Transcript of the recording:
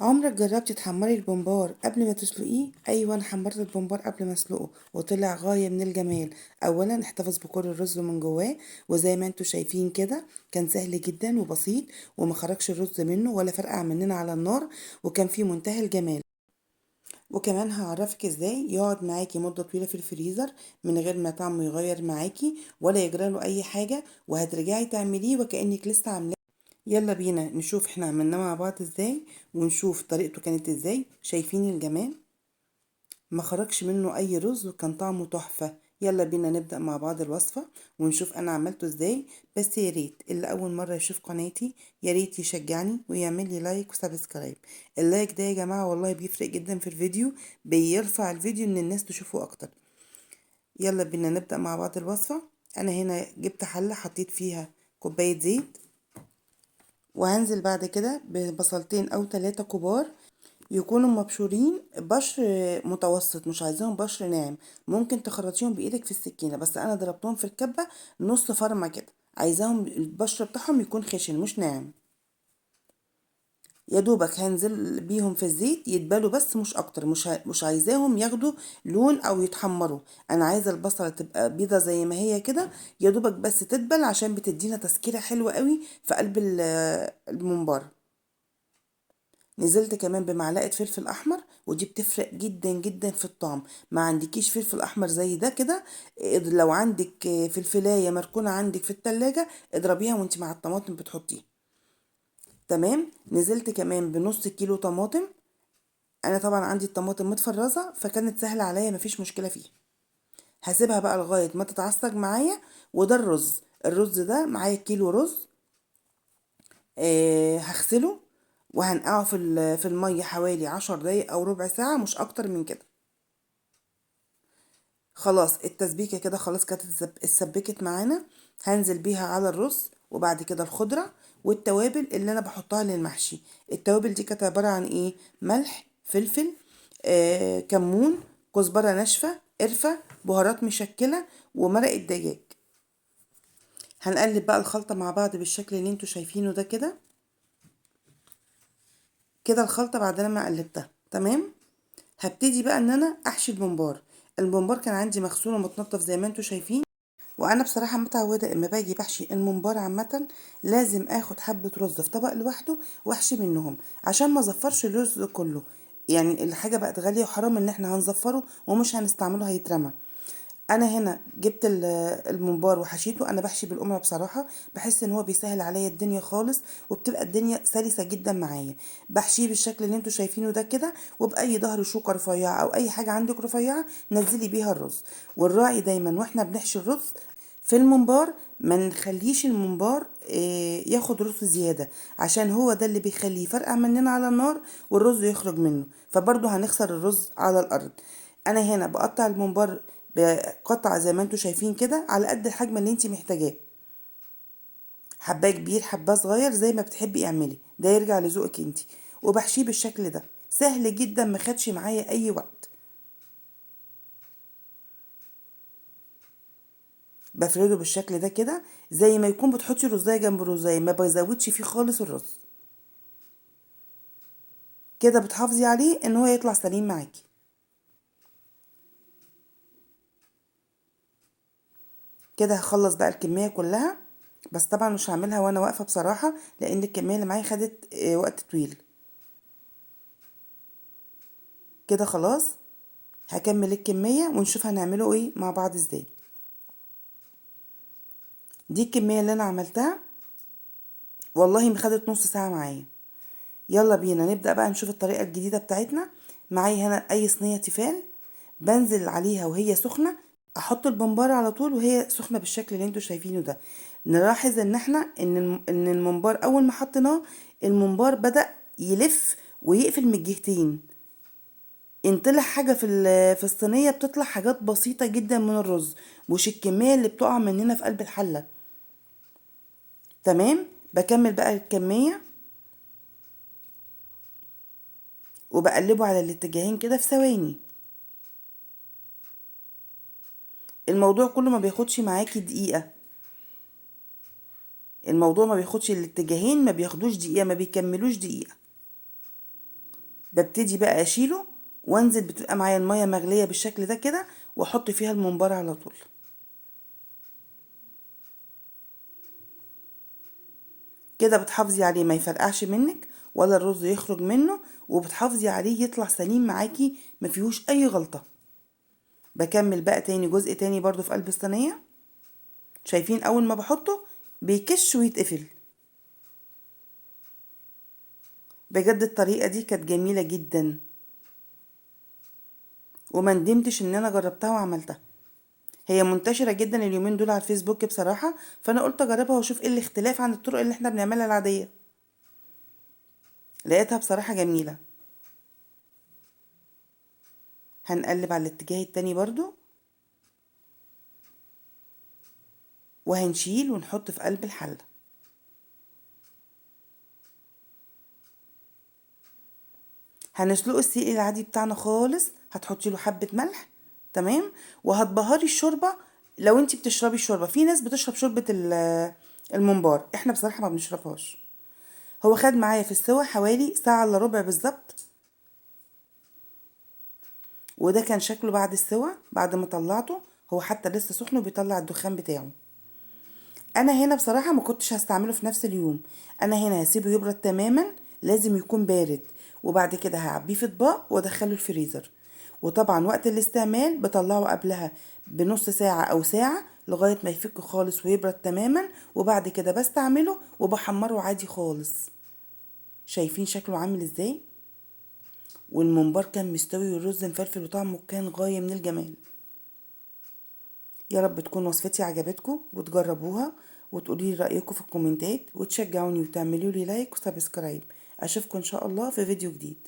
عمرك جربتي تحمري البمبار قبل ما تسلقيه؟ ايوه، انا حمرت البمبار قبل ما اسلقه وطلع غايه من الجمال. اولا احتفظ بكل الرز من جواه، وزي ما انتوا شايفين كده كان سهل جدا وبسيط، وما خرجش الرز منه ولا فرقع مننا على النار، وكان في منتهى الجمال. وكمان هعرفك ازاي يقعد معاكي مده طويله في الفريزر من غير ما طعمه يغير معاكي ولا يجراله اي حاجه، وهترجعي تعمليه وكانك لسه عاملاه. يلا بينا نشوف احنا عملناه مع بعض ازاي، ونشوف طريقته كانت ازاي. شايفين الجمال؟ ما خرجش منه اي رز وكان طعمه تحفة. يلا بينا نبدأ مع بعض الوصفة ونشوف انا عملته ازاي. بس يا ريت اللي اول مرة يشوف قناتي يا ريت يشجعني ويعمل لي لايك وسبسكرايب. اللايك ده يا جماعة والله بيفرق جدا في الفيديو، بيرفع الفيديو ان الناس تشوفه اكتر. يلا بينا نبدأ مع بعض الوصفة. انا هنا جبت حلة حطيت فيها كوباية زيت، وهنزل بعد كده ببصلتين او 3 كبار يكونوا مبشورين بشر متوسط، مش عايزاهم بشر ناعم. ممكن تخرطيهم بايدك في السكينه، بس انا ضربتهم في الكبه نص فرمه كده. عايزاهم البشر بتاعهم يكون خشن مش ناعم. يا دوبك هنزل بيهم في الزيت يتبالوا بس مش اكتر، مش عايزاهم ياخدوا لون او يتحمروا. انا عايزه البصله تبقى بيضه زي ما هي كده، يا دوبك بس تدبل عشان بتدينا تسكيره حلوه قوي في قلب الممبار. نزلت كمان بمعلقة فلفل أحمر، ودي بتفرق جدا جدا في الطعم. ما عندكيش فلفل أحمر زي ده كده، لو عندك فلفلاية مركونة عندك في التلاجة اضربيها وانت مع الطماطم بتحطيها. تمام. نزلت كمان بنص كيلو طماطم. أنا طبعا عندي الطماطم متفرزة فكانت سهلة عليا، مفيش مشكلة فيها. هسيبها بقى لغاية ما تتعصج معايا. وده الرز ده معايا كيلو رز. هغسله وهنقعه في المية حوالي 10 دقايق او ربع ساعة، مش اكتر من كده. خلاص التسبيكة كده خلاص كانت اتسبكت معانا. هنزل بيها على الرز وبعد كده الخضرة والتوابل اللي انا بحطها للمحشي. التوابل دي كانت عبارة عن ايه؟ ملح، فلفل، كمون، كزبرة ناشفة، قرفة، بهارات مشكلة، ومرق الدجاج. هنقلب بقى الخلطة مع بعض بالشكل اللي انتوا شايفينه ده كده. كده الخلطة بعد ما قلبتها تمام. هبتدي بقى ان انا احشي البمبار. البمبار كان عندي مغسول ومتنضف زي ما انتوا شايفين. وانا بصراحه متعوده اما باجي بحشي الممبار عامه لازم اخد حبه رز في طبق لوحده واحشي منهم عشان ما ازفرش الرز كله. يعني الحاجه بقت غاليه وحرام ان احنا هنزفره ومش هنستعمله هيترمى. انا هنا جبت الممبار وحشيته. انا بحشي بالقمع بصراحه، بحس ان هو بيسهل عليا الدنيا خالص وبتبقى الدنيا سلسه جدا معايا. بحشيه بالشكل اللي انتوا شايفينه ده كده، وباي ظهر شوكه رفيعه او اي حاجه عندك رفيعه نزلي بيها الرز. والراعي دايما واحنا بنحشي الرز في الممبار ما نخليش الممبار ياخد رز زياده، عشان هو ده اللي بيخليه يفرقع مننا على النار والرز يخرج منه، فبرضه هنخسر الرز على الارض. انا هنا بقطع الممبار بقطع زي ما انتوا شايفين كده على قد الحجم اللي انت محتاجاه. حباه كبير حباه صغير زي ما بتحبي اعملي، ده يرجع لذوقك انت. وبحشيه بالشكل ده سهل جدا، ما خدش معايا اي وقت. بفرده بالشكل ده كده زي ما يكون بتحطي رزايه جنب رزايه، ما بزودش فيه خالص الرز. كده بتحافظي عليه ان هو يطلع سليم معاكي. كده هخلص بقى الكميه كلها، بس طبعا مش هعملها وانا واقفه بصراحه لان الكميه اللي معايا خدت وقت طويل. كده خلاص هكمل الكميه ونشوف هنعمله ايه مع بعض ازاي. دي الكميه اللي انا عملتها، والله ما خدت نص ساعه معايا. يلا بينا نبدا بقى نشوف الطريقه الجديده بتاعتنا. معايا هنا اي صينيه تيفال، بنزل عليها وهي سخنه. احط البمبار على طول وهي سخنه بالشكل اللي انتوا شايفينه ده. نلاحظ ان احنا ان الممبار اول ما حطيناه الممبار بدأ يلف ويقفل من الجهتين. ان طلع حاجه في الصينيه بتطلع حاجات بسيطه جدا من الرز، مش الكميه اللي بتقع مننا في قلب الحله. تمام. بكمل بقى الكميه وبقلبه على الاتجاهين كده في ثواني. الموضوع كله ما بياخدش معاكي دقيقه. الموضوع ما بياخدش الاتجاهين، ما بياخدوش دقيقه، ما بيكملوش دقيقه. ببتدي بقى اشيله وانزل، بتبقى معايا المية مغلية بالشكل ده كده، واحط فيها الممبار على طول. كده بتحافظي عليه ما يفرقعش منك ولا الرز يخرج منه، وبتحافظي عليه يطلع سليم معاكي ما فيهوش اي غلطة. بكمل بقى تاني جزء تاني برضو في قلب الصينية. شايفين اول ما بحطه بيكش ويتقفل. بجد الطريقة دي كانت جميلة جدا، وما ندمتش ان انا جربتها وعملتها. هي منتشرة جدا اليومين دول على الفيسبوك بصراحة، فانا قلت اجربها واشوف ايه الاختلاف عن الطرق اللي احنا بنعملها العادية. لقيتها بصراحة جميلة. هنقلب على الاتجاه التاني برضو، وهنشيل ونحط في قلب الحلة. هنسلقه السلق العادي بتاعنا خالص، هتحطي له حبة ملح. تمام. وهتبهري الشوربة. لو انتي بتشربي الشوربة، في ناس بتشرب شوربة الممبار، احنا بصراحة ما بنشربهاش. هو خد معايا في السوا حوالي ساعة الا ربع بالظبط. وده كان شكله بعد السوا، بعد ما طلعته. هو حتى لسه سخن وبيطلع الدخان بتاعه. انا هنا بصراحة ما كنتش هستعمله في نفس اليوم. انا هنا هسيبه يبرد تماما، لازم يكون بارد. وبعد كده هعبيه في اطباق وادخله الفريزر. وطبعا وقت الاستعمال بطلعه قبلها بنص ساعة او ساعة لغاية ما يفك خالص ويبرد تماما. وبعد كده بستعمله وبحمره عادي خالص. شايفين شكله عامل ازاي؟ والممبار كان مستوي والرز مفلفل وطعمه كان غاية من الجمال. يا رب تكون وصفتي عجبتكم وتجربوها، وتقولي لي رأيكم في الكومنتات، وتشجعوني وتعملوا لي لايك وسبسكرايب. اشوفكم ان شاء الله في فيديو جديد.